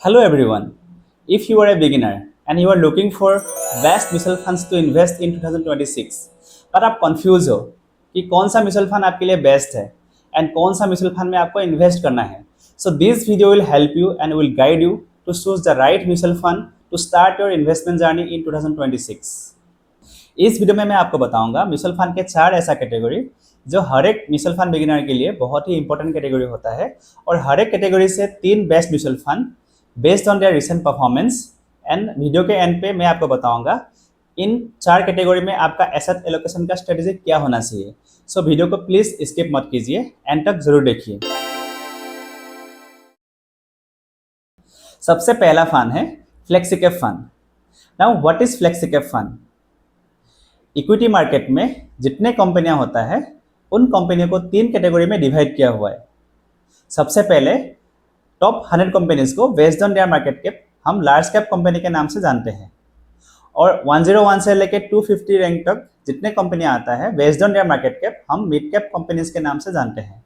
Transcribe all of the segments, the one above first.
Hello everyone. If you are a beginner and you are looking for best mutual funds to invest in 2026, पर आप confuse हो कि कौन सा mutual fund आपके लिए बेस्ट है एंड कौन सा म्यूचुअल फंड में आपको इन्वेस्ट करना है, so this video will help you and will guide you to choose the right mutual fund to start your investment journey in 2026। इस वीडियो में मैं आपको बताऊंगा म्यूचुअल फंड के 4 ऐसा कैटेगरी जो हर एक म्यूचुअल फंड बिगिनर के लिए बहुत ही इंपॉर्टेंट कैटेगरी होता है, और हर एक कैटेगरी से 3 best mutual fund based on there recent performance. And video के एंड पे मैं आपको बताऊंगा इन 4 कैटेगरी में आपका एसेट एलोकेशन का स्ट्रेटेजी क्या होना चाहिए। सो वीडियो को प्लीज स्किप मत कीजिए, एंड तक जरूर देखिए। सबसे पहला फंड है flexicap fund. Now what is flexicap fund? Equity market में जितने कंपनियां होता है उन कंपनियों को 3 कैटेगरी में डिवाइड किया हुआ है। सबसे पहले टॉप 100 कंपनीज को based on their market cap हम लार्ज कैप कंपनी के नाम से जानते हैं, और 101 से लेकर 250 रैंक तक जितने कंपनियां आता है based on their market cap हम मिड कैप कंपनीज के नाम से जानते हैं।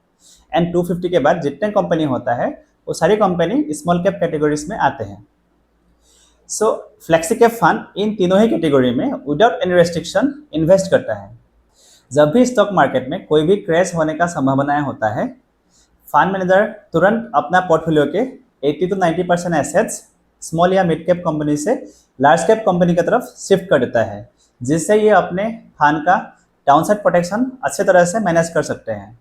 एंड 250 के बाद जितने कंपनी होता है वो सारी कंपनी स्मॉल कैप कैटेगरीज में आते हैं। सो फ्लेक्सिकैप फंड इन तीनों ही कैटेगरी में विदाउट एनी रेस्ट्रिक्शन इन्वेस्ट करता है। जब भी स्टॉक मार्केट में कोई भी क्रैश होने का संभावना होता है, फंड मैनेजर तुरंत अपना पोर्टफोलियो के 80 to 90% एसेट्स स्मॉल या मिड कैप कंपनी से लार्ज कैप कंपनी की तरफ शिफ्ट कर देता है, जिससे ये अपने फंड का डाउनसाइड प्रोटेक्शन अच्छे तरह से मैनेज कर सकते हैं।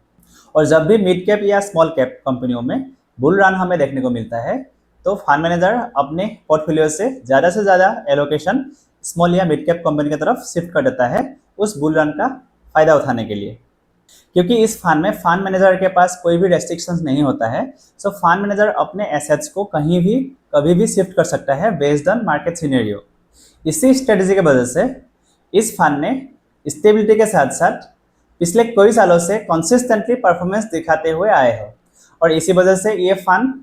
और जब भी मिड कैप या स्मॉल कैप कंपनियों में बुल रन हमें देखने को मिलता है, तो फंड मैनेजर अपने पोर्टफोलियो से ज़्यादा एलोकेशन स्मॉल या मिड कैप कंपनी की तरफ शिफ्ट कर देता है उस बुल रन का फ़ायदा उठाने के लिए। क्योंकि इस फंड में फंड मैनेजर के पास कोई भी रेस्ट्रिक्शंस नहीं होता है, सो फंड मैनेजर अपने एसेट्स को कहीं भी कभी भी शिफ्ट कर सकता है बेस्ड ऑन मार्केट सिनेरियो। इसी स्ट्रेटजी की वजह से इस फंड ने स्टेबिलिटी के साथ साथ पिछले कई सालों से कंसिस्टेंटली परफॉर्मेंस दिखाते हुए आए हैं, और इसी वजह से ये फंड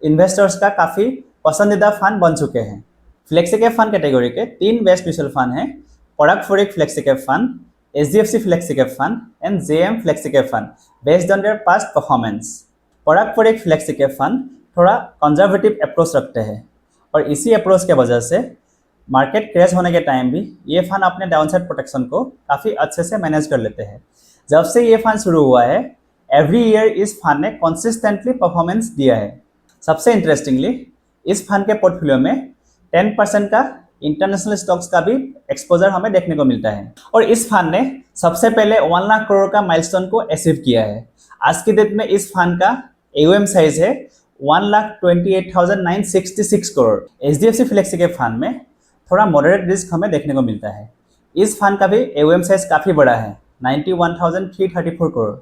इन्वेस्टर्स का काफ़ी पसंदीदा फंड बन चुके हैं। फ्लेक्सिकैप फंड कैटेगरी के 3 बेस्ट म्यूचुअल फंड हैं: Parag Parikh flexicap fund, HDFC flexicap fund and JM flexicap fund based on their past performance. Parag Parikh flexicap fund थोड़ा कंजर्वेटिव अप्रोच रखते हैं, और इसी अप्रोच के वजह से मार्केट क्रैश होने के टाइम भी ये फंड अपने डाउनसाइड प्रोटेक्शन को काफ़ी अच्छे से मैनेज कर लेते हैं। जब से ये फंड शुरू हुआ है, एवरी ईयर इस फंड ने कंसिस्टेंटली परफॉर्मेंस दिया है। सबसे इंटरेस्टिंगली इस फंड के पोर्टफोलियो में 10% का इंटरनेशनल स्टॉक्स का भी एक्सपोजर हमें देखने को मिलता है, और इस फंड ने सबसे पहले 1 लाख करोड़ का माइलस्टोन को अचीव किया है। आज की डेट में इस फंड का AUM साइज है 1,28,966 करोड़। HDFC फ्लेक्सिकैप फंड में थोड़ा मॉडरेट रिस्क हमें देखने को मिलता है। इस फंड का भी AUM साइज काफ़ी बड़ा है 91,334 करोड़।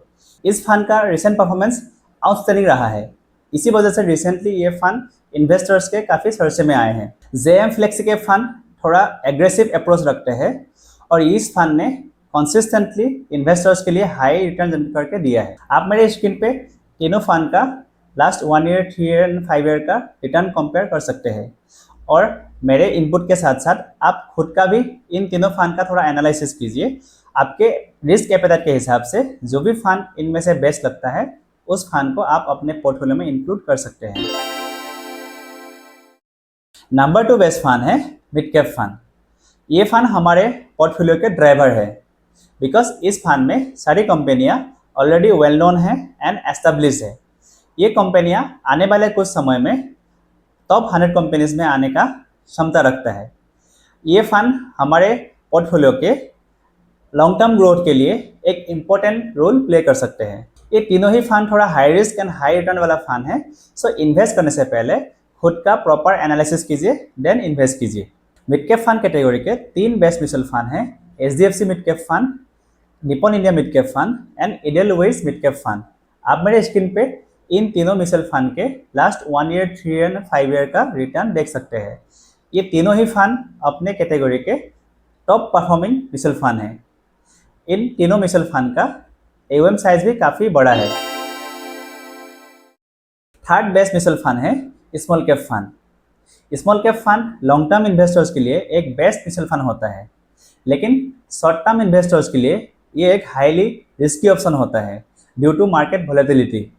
इस फंड का रिसेंट परफॉर्मेंस आउटस्टैंडिंग रहा है, इसी वजह से रिसेंटली ये फंड इन्वेस्टर्स के काफ़ी चर्चे में आए हैं। JM फ्लेक्सिकैप फंड थोड़ा एग्रेसिव अप्रोच रखते हैं, और इस फंड ने कंसिस्टेंटली इन्वेस्टर्स के लिए हाई रिटर्न जनरेट करके दिया है। आप मेरे स्क्रीन पे तीनों फंड का last 1 year, 3 year and 5 year का रिटर्न कंपेयर कर सकते हैं, और मेरे इनपुट के साथ साथ आप खुद का भी इन तीनों फंड का थोड़ा एनालिसिस कीजिए। आपके रिस्क एपेटाइट के हिसाब से जो भी फंड इनमें से बेस्ट लगता है उस फंड को आप अपने पोर्टफोलियो में इंक्लूड कर सकते हैं। नंबर 2 बेस्ट फंड है मिड कैप फंड। ये फंड हमारे पोर्टफोलियो के ड्राइवर है, बिकॉज इस फंड में सारी कंपनियां ऑलरेडी वेल नोन है एंड एस्टेब्लिश है। ये कंपनियां आने वाले कुछ समय में टॉप 100 कंपनीज में आने का क्षमता रखता है। ये फंड हमारे पोर्टफोलियो के लॉन्ग टर्म ग्रोथ के लिए एक इम्पोर्टेंट रोल प्ले कर सकते हैं। ये तीनों ही फंड थोड़ा high risk and high return वाला फंड है, सो इन्वेस्ट करने से पहले खुद का प्रॉपर एनालिसिस कीजिए, देन इन्वेस्ट कीजिए। मिड कैप फंड कैटेगरी के 3 बेस्ट म्यूचुअल फंड हैं: HDFC mid cap fund, Nippon India mid cap fund and Edelweiss mid cap fund. आप मेरे स्क्रीन पे इन तीनों म्यूचुअल फंड के last 1 year, 3 year and 5 year का रिटर्न देख सकते हैं। ये तीनों ही फंड अपने कैटेगरी के टॉप परफॉर्मिंग म्यूचुअल फंड हैं। इन तीनों म्यूचुअल फंड का AUM साइज भी काफ़ी बड़ा है। थर्ड बेस्ट म्यूचुअल फंड है small cap fund. Small cap fund long term investors के लिए एक बेस्ट म्यूचुअल फंड होता है, लेकिन शॉर्ट टर्म इन्वेस्टर्स के लिए ये एक हाईली रिस्की ऑप्शन होता है due to market volatility.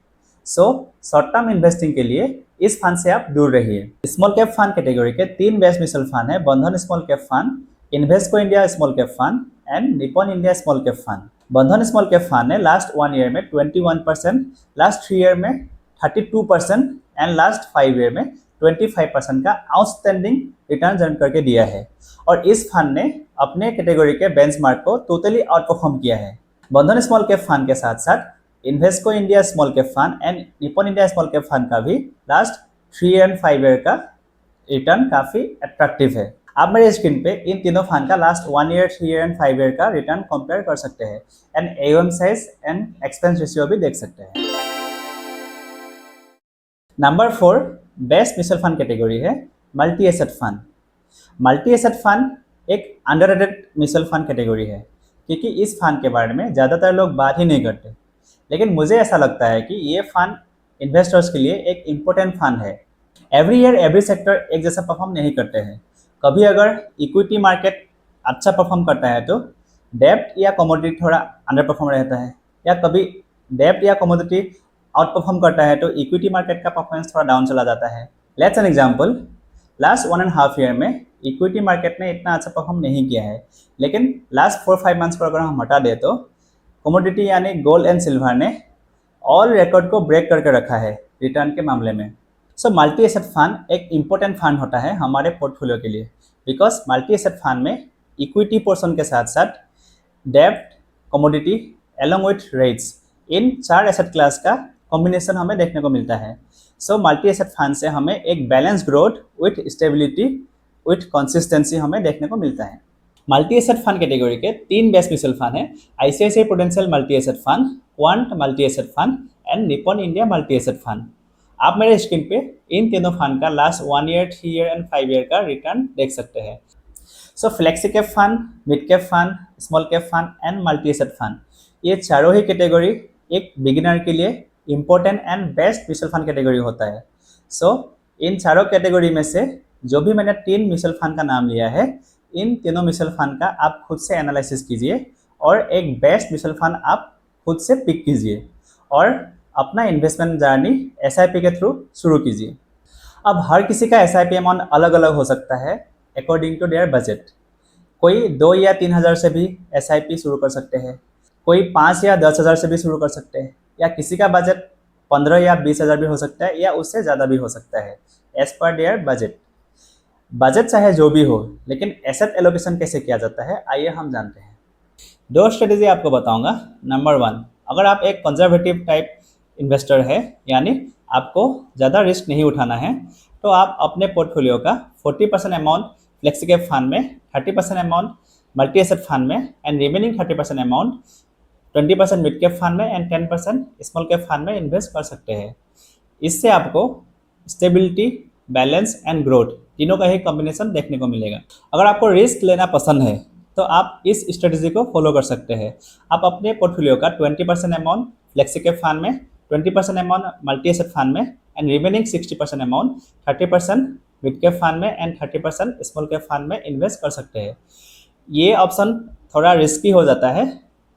So short term investing के लिए इस फंड से आप दूर रहिए। स्मॉल कैप फंड कैटेगरी के 3 बेस्ट म्यूचुअल फंड है, बंधन small cap fund, Invesco India small cap fund and Nippon India small cap fund. बंधन स्मॉल कैप फंड ने लास्ट 1 ईयर में 21%, लास्ट 3 ईयर में 32% एंड लास्ट 5 ईयर में 25% का outstanding return generate करके दिया है और इस फंड ने अपने कैटेगरी के बेंचमार्क को टोटली आउट परफॉर्म किया है। बंधन स्मॉल कैप फंड के साथ साथ Invesco India small cap fund and Nippon India small cap fund का भी लास्ट 3 एंड 5 ईयर का रिटर्न काफ़ी अट्रैक्टिव है। आप मेरे स्क्रीन पे इन तीनों फंड का last 1 year, 3 year and 5 year का रिटर्न कंपेयर कर सकते हैं and AUM size and expense ratio भी देख सकते हैं। Number 4 best mutual fund category है multi asset fund. Multi asset fund एक अंडररेटेड म्यूचुअल फंड कैटेगरी है क्योंकि इस फंड के बारे में ज़्यादातर लोग बात ही नहीं करते, लेकिन मुझे ऐसा लगता है कि ये फंड इन्वेस्टर्स के लिए एक इम्पोर्टेंट फंड है। एवरी ईयर एवरी सेक्टर एक जैसा परफॉर्म नहीं करते हैं। कभी अगर इक्विटी मार्केट अच्छा परफॉर्म करता है तो डेब्ट या कमोडिटी थोड़ा अंडर परफॉर्म रहता है, या कभी डेब्ट या कमोडिटी आउट परफॉर्म करता है तो इक्विटी मार्केट का परफॉर्मेंस थोड़ा डाउन चला जाता है। Let's an example, last 1.5 year में इक्विटी मार्केट ने इतना अच्छा परफॉर्म नहीं किया है, लेकिन लास्ट 4-5 मंथ्स को अगर हम हटा दे तो कमोडिटी यानी गोल्ड एंड सिल्वर ने ऑल रिकॉर्ड को ब्रेक करके रखा है रिटर्न के मामले में। सो मल्टी एसेट फंड एक इम्पोर्टेंट फंड होता है हमारे पोर्टफोलियो के लिए, बिकॉज मल्टी एसेट फंड में इक्विटी पोर्शन के साथ साथ डेब्ट, commodity along with rates, in 4 asset class का कॉम्बिनेशन हमें देखने को मिलता है। सो मल्टी एसेट फंड से हमें एक balance growth with stability with consistency हमें देखने को मिलता है। मल्टी एसेट फंड कैटेगरी के 3 बेस्ट म्यूचुअल फंड है, ICICI Prudential multi asset fund, Quant multi asset fund and Nippon India multi asset fund. आप मेरे स्क्रीन पे इन तीनों फंड का last 1 year, 3 year and 5 year का रिटर्न देख सकते हैं। So flexi cap fund, mid cap fund, small cap fund and multi asset fund, ये चारों ही कैटेगरी एक बिगिनर के लिए important and best mutual fund category होता है। सो इन चारों कैटेगरी में से जो भी मैंने 3 म्यूचुअल फंड का नाम लिया है, इन तीनों म्यूचुअल फंड का आप खुद से एनालिसिस कीजिए और एक बेस्ट म्यूचुअल फंड आप खुद से पिक कीजिए और अपना इन्वेस्टमेंट जर्नी SIP के थ्रू शुरू कीजिए। अब हर किसी का SIP अमाउंट अलग अलग हो सकता है अकॉर्डिंग टू देयर बजट। कोई 2 या 3 हज़ार से भी SIP शुरू कर सकते हैं, कोई 5 या 10 हज़ार से भी शुरू कर सकते हैं, या किसी का बजट 15 या 20 हज़ार भी हो सकता है या उससे ज़्यादा भी हो सकता है as per their budget. Budget चाहे जो भी हो, लेकिन एसेट एलोकेशन कैसे किया जाता है आइए हम जानते हैं। 2 स्ट्रेटेजी आपको बताऊंगा। नंबर 1, अगर आप एक कंजर्वेटिव टाइप इन्वेस्टर है, यानी आपको ज़्यादा रिस्क नहीं उठाना है, तो आप अपने पोर्टफोलियो का 40% अमाउंट फ्लेक्सी कैप फंड में, 30% अमाउंट मल्टी एसेट फंड में and remaining 30% amount 20% mid cap fund में एंड 10% स्मॉल कैप फंड में इन्वेस्ट कर सकते हैं। इससे आपको स्टेबिलिटी, बैलेंस एंड ग्रोथ तीनों का ही कॉम्बिनेशन देखने को मिलेगा। अगर आपको रिस्क लेना पसंद है तो आप इस स्ट्रेटेजी को फॉलो कर सकते हैं। आप अपने पोर्टफोलियो का 20% अमाउंट फ्लेक्सी कैप फंड में, 20% अमाउंट मल्टी एसेट फंड में and remaining 60% amount 30% mid cap fund में एंड 30% स्मॉल कैप फंड में इन्वेस्ट कर सकते हैं। ये ऑप्शन थोड़ा रिस्की हो जाता है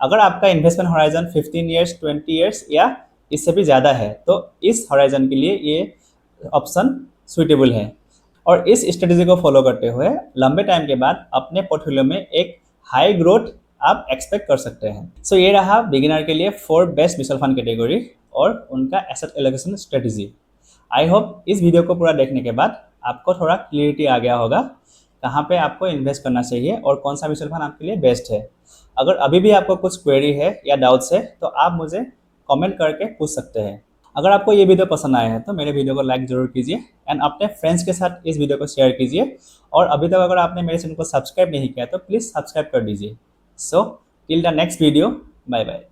अगर आपका इन्वेस्टमेंट हॉराइजन 15 ईयर्स, 20 ईयर्स या इससे भी ज़्यादा है, तो इस हॉराइजन के लिए ये ऑप्शन सुइटेबल है। और इस स्ट्रेटेजी को फॉलो करते हुए लंबे टाइम के बाद अपने पोर्टफोलियो में एक हाई ग्रोथ आप एक्सपेक्ट कर सकते हैं। सो ये रहा बिगिनर के लिए 4 बेस्ट म्यूचुअल फंड कैटेगरी और उनका asset allocation strategy. I hope इस वीडियो को पूरा देखने के बाद आपको थोड़ा क्लियरिटी आ गया होगा कहाँ पे आपको इन्वेस्ट करना चाहिए और कौन सा म्यूचुअल फंड आपके लिए बेस्ट है। अगर अभी भी आपको कुछ क्वेरी है या डाउट्स है तो आप मुझे कमेंट करके पूछ सकते हैं। अगर आपको ये वीडियो पसंद आया है तो मेरे वीडियो को लाइक जरूर कीजिए एंड अपने फ्रेंड्स के साथ इस वीडियो को शेयर कीजिए। और अभी तक अगर आपने मेरे चैनल को सब्सक्राइब नहीं किया तो प्लीज़ सब्सक्राइब कर दीजिए। So till the next video, bye bye.